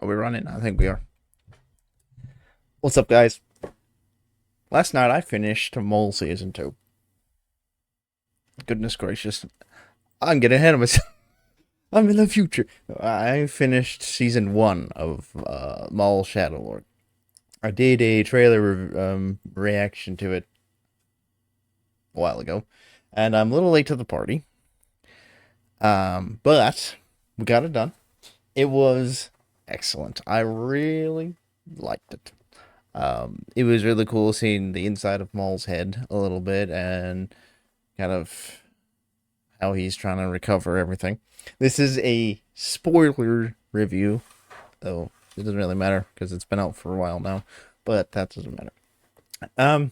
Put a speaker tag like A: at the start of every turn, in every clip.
A: Are we running? I think we are. What's up, guys? Last night I finished Mole Season 2. Goodness gracious. I'm getting ahead of myself. I'm in the future. I finished Season 1 of Maul Shadowlord. I did a trailer reaction to it a while ago, and I'm a little late to the party. But we got it done. It was excellent. I really liked it. It was really cool seeing the inside of Maul's head a little bit and kind of how he's trying to recover everything. This is a spoiler review, though it doesn't really matter because it's been out for a while now, but that doesn't matter. Um,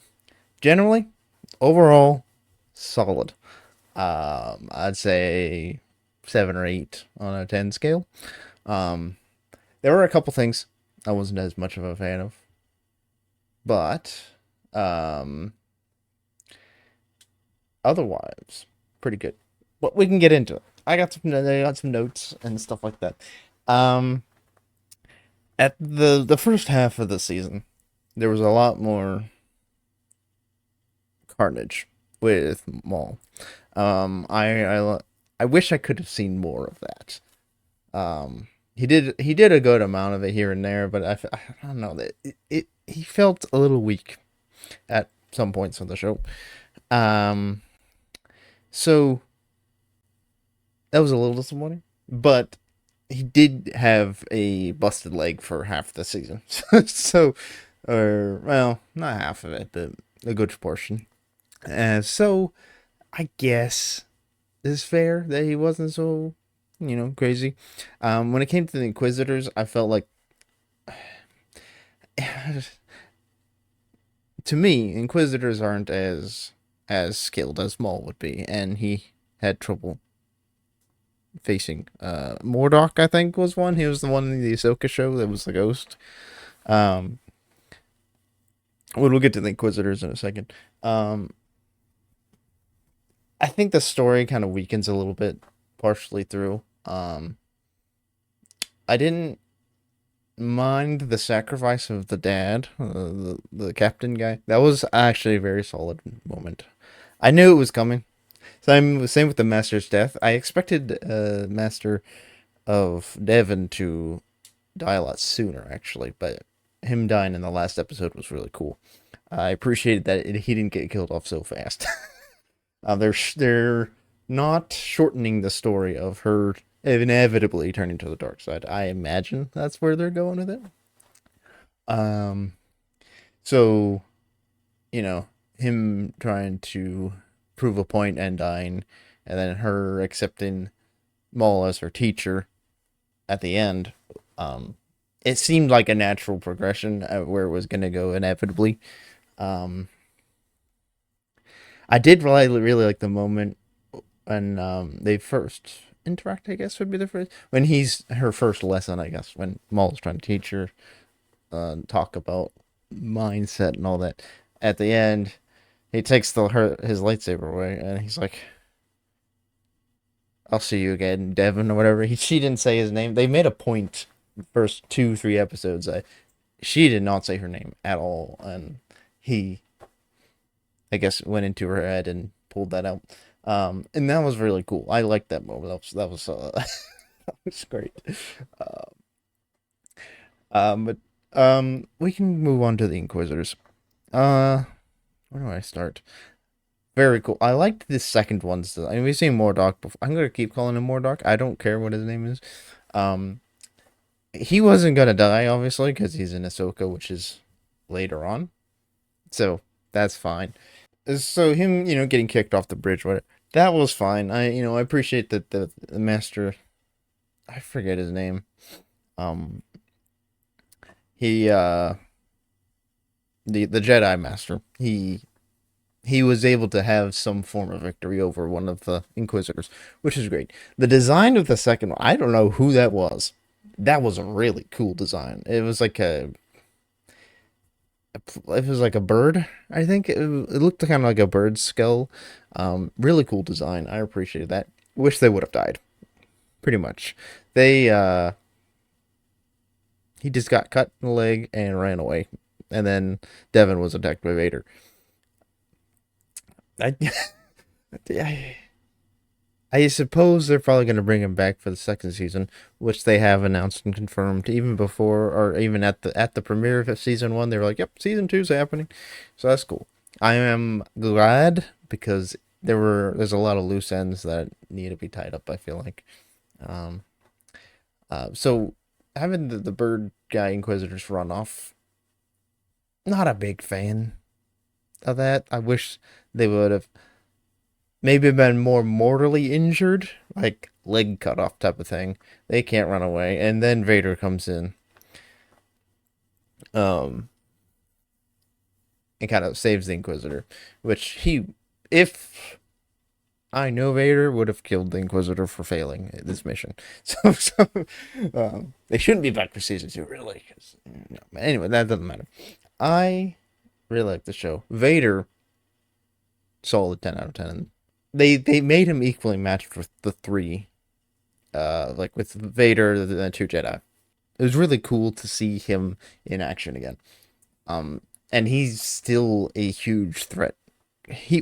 A: Generally, overall, solid. I'd say 7 or 8 on a 10 scale. Um, there were a couple things I wasn't as much of a fan of, but um, otherwise, pretty good. But we can get into it. I got some notes and stuff like that. Um, at the first half of the season, there was a lot more carnage with Maul. I wish I could have seen more of that. He did a good amount of it here and there, but I don't know that he felt a little weak at some points of the show. Um, so that was a little disappointing, but he did have a busted leg for half the season. So, or well, not half of it, but a good portion. So I guess it's fair that he wasn't so, crazy. When it came to the Inquisitors, I felt like, to me, Inquisitors aren't as skilled as Maul would be, and he had trouble facing Mordok. I think was one. He was the one in the Ahsoka show that was the ghost. Um, we'll get to the Inquisitors in a second. I think the story kind of weakens a little bit, partially through. I didn't mind the sacrifice of the dad, the captain guy. That was actually a very solid moment. I knew it was coming. Same with the master's death. I expected Master of Devon to die a lot sooner, actually, but him dying in the last episode was really cool. I appreciated that he didn't get killed off so fast. They're not shortening the story of her inevitably turning to the dark side. I imagine that's where they're going with it. Um, so him trying to prove a point and dying, and then her accepting Maul as her teacher at the end. It seemed like a natural progression where it was going to go inevitably. Um, I did really like the moment when they first interact. I guess would be the first when he's her first lesson. I guess when Maul's trying to teach her talk about mindset and all that. At the end, he takes his lightsaber away, and he's like, "I'll see you again, Devin," or whatever. She didn't say his name. They made a point first 2-3 episodes. She did not say her name at all, and he, I guess, went into her head and pulled that out. And that was really cool. I liked that moment. That was great. Uh, but we can move on to the Inquisitors. Uh, where do I start? Very cool. I liked the second one still. I mean, we've seen Mordok before. I'm gonna keep calling him Mordok. I don't care what his name is. Um, he wasn't gonna die, obviously, because he's in Ahsoka, which is later on. So that's fine. So him, getting kicked off the bridge, whatever. That was fine. I appreciate that the master. I forget his name. Um, he the Jedi Master. He was able to have some form of victory over one of the Inquisitors, which is great. The design of the second one, I don't know who that was. That was a really cool design. It was like a bird. I think it looked kind of like a bird's skull. Really cool design. I appreciated that. Wish they would have died. Pretty much. They He just got cut in the leg and ran away, and then Devin was attacked by Vader. I, I I suppose they're probably going to bring him back for the second season, which they have announced and confirmed even before, or even at the premiere of season one. They were like, "Yep, season two's happening," so that's cool. I am glad because there's a lot of loose ends that need to be tied up. I feel like, um, so having the bird guy Inquisitors run off, not a big fan of that. I wish they would have maybe been more mortally injured, like leg cut off type of thing. They can't run away, and then Vader comes in, um, and kind of saves the Inquisitor, which if I know Vader would have killed the Inquisitor for failing this mission. So they shouldn't be back for season two, really. No. Anyway, that doesn't matter. I really like the show. Vader, solid 10 out of 10. They made him equally matched with the three like with Vader, the two Jedi. It was really cool to see him in action again. Um, and he's still a huge threat.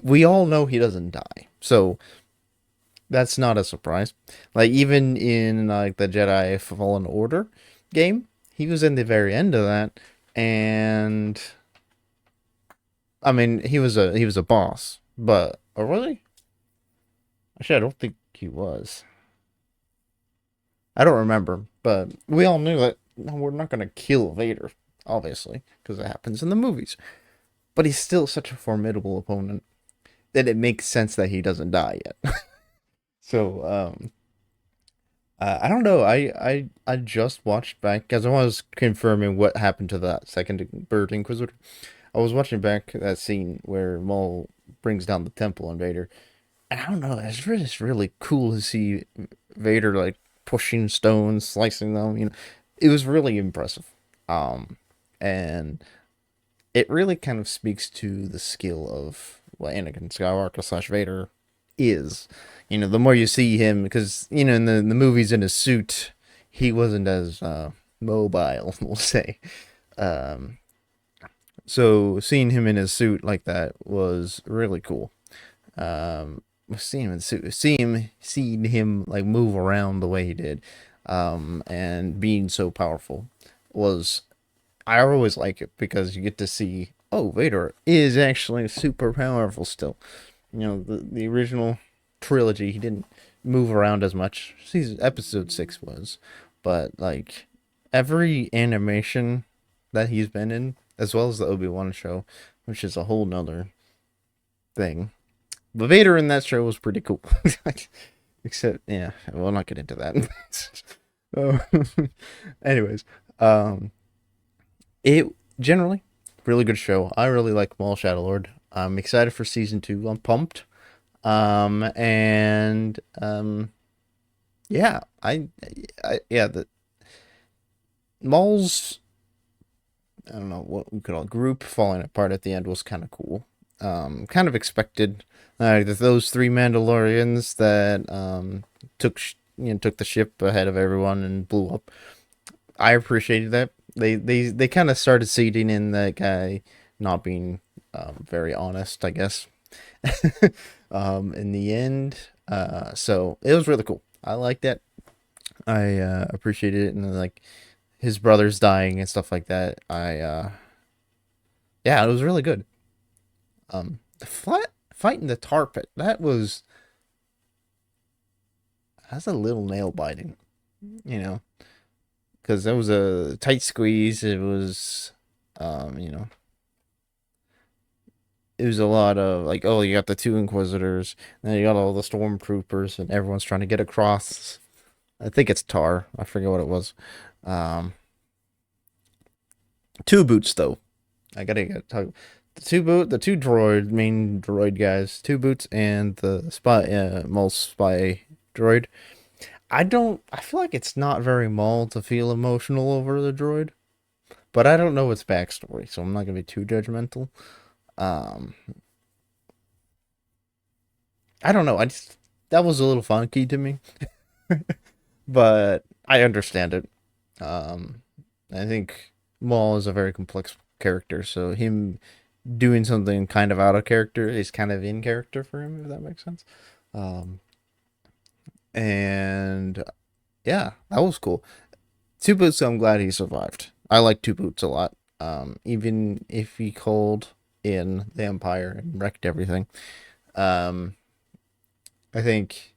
A: We all know he doesn't die, so that's not a surprise. Like even in like the Jedi Fallen Order game, he was in the very end of that, and I mean he was a boss, but oh really? Actually, I don't think he was. I don't remember, but we all knew that no, we're not going to kill Vader, obviously, because it happens in the movies. But he's still such a formidable opponent that it makes sense that he doesn't die yet. So I don't know. I just watched back because I was confirming what happened to that second Bird Inquisitor. I was watching back that scene where Maul brings down the temple on Vader, and I don't know. It's really cool to see Vader like pushing stones, slicing them. It was really impressive. Um, and it really kind of speaks to the skill of what Anakin Skywalker slash Vader is. The more you see him, because in the movies in his suit, he wasn't as mobile, we'll say. Um, so seeing him in his suit like that was really cool. Um, seeing him like move around the way he did, and being so powerful was I always like it because you get to see, oh, Vader is actually super powerful still. The original trilogy, he didn't move around as much. Season episode 6 was, but like every animation that he's been in, as well as the Obi-Wan show, which is a whole nother thing. But Vader in that show was pretty cool. Except, yeah, we'll not get into that. Oh. Anyways, um, it generally really good show. I really like Maul Shadow Lord. I'm excited for season 2. I'm pumped. And yeah, yeah, the Maul's, I don't know what we could call group falling apart at the end was kind of cool. Kind of expected. Those three Mandalorians that took the ship ahead of everyone and blew up. I appreciated that. They kind of started seeding in that guy not being very honest, I guess. In the end, so it was really cool. I liked that. I appreciated it, and then, like his brothers dying and stuff like that. Yeah, it was really good. The fighting the tar pit, that's a little nail biting, you know, because there was a tight squeeze. It was, um, you know, it was a lot of like, oh, you got the two Inquisitors, and then you got all the stormtroopers, and everyone's trying to get across. I think it's tar. I forget what it was. Um, two boots though. I gotta talk. The two main droid guys, two boots, and the spy, Maul spy droid. I feel like it's not very Maul to feel emotional over the droid, but I don't know its backstory, so I'm not gonna be too judgmental. Um, I don't know. That was a little funky to me, but I understand it. Um, I think Maul is a very complex character, so him doing something kind of out of character is kind of in character for him, if that makes sense. Um, and yeah, that was cool. Two Boots, I'm glad he survived. I like Two Boots a lot. Even if he called in the Empire and wrecked everything. Um, I think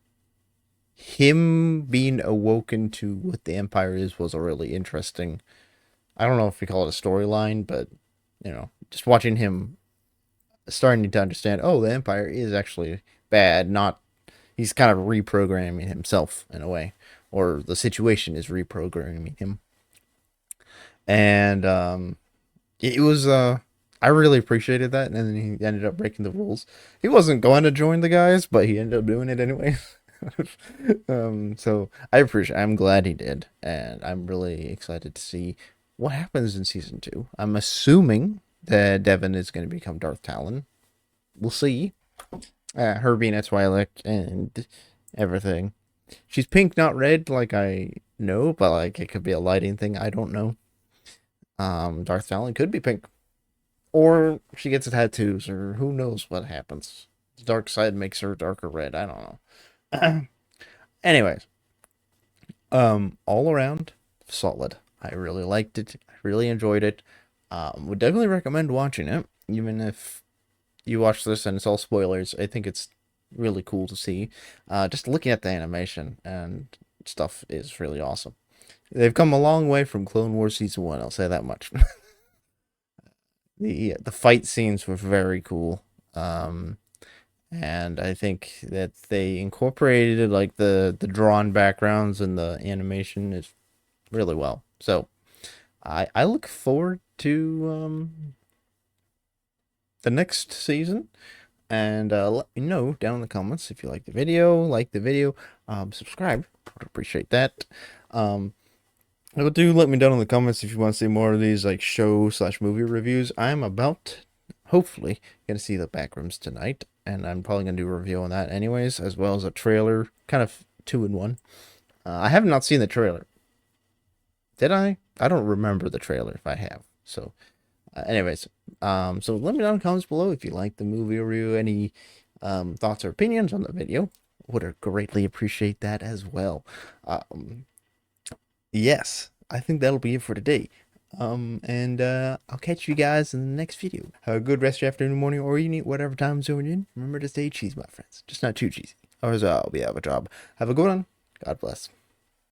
A: him being awoken to what the Empire is was a really interesting. I don't know if we call it a storyline, but just watching him starting to understand, oh, the Empire is actually bad. Not he's kind of reprogramming himself in a way, or the situation is reprogramming him. And it was I really appreciated that, and then he ended up breaking the rules. He wasn't going to join the guys, but he ended up doing it anyway. So I'm glad he did, and I'm really excited to see what happens in season 2. I'm assuming that Devin is going to become Darth Talon. We'll see. Her being a Twi'lek and everything. She's pink, not red, like I know, but like it could be a lighting thing. I don't know. Darth Talon could be pink, or she gets tattoos, or who knows what happens. The dark side makes her darker red. I don't know. Anyways, all around solid. I really liked it. I really enjoyed it. Would definitely recommend watching it, even if you watch this and it's all spoilers. I think it's really cool to see. Just looking at the animation and stuff is really awesome. They've come a long way from Clone Wars season 1. I'll say that much. The fight scenes were very cool. And I think that they incorporated like the drawn backgrounds and the animation is really well. So I look forward to the next season, and let me know down in the comments if you like the video. Subscribe. Would appreciate that. But do let me down in the comments if you want to see more of these like show/movie reviews. I'm about hopefully gonna see the Backrooms tonight, and I'm probably gonna do a review on that anyways, as well as a trailer, kind of two in one. I have not seen the trailer. Did I? I don't remember the trailer if I have. So, anyways, so let me know in the comments below if you like the movie review, any thoughts or opinions on the video. Would greatly appreciate that as well. Yes, I think that'll be it for today. And I'll catch you guys in the next video. Have a good rest of your afternoon, morning, or evening, whatever time zone you're in. Remember to stay cheesy, my friends. Just not too cheesy. Or else I'll be out of a job. Have a good one. God bless.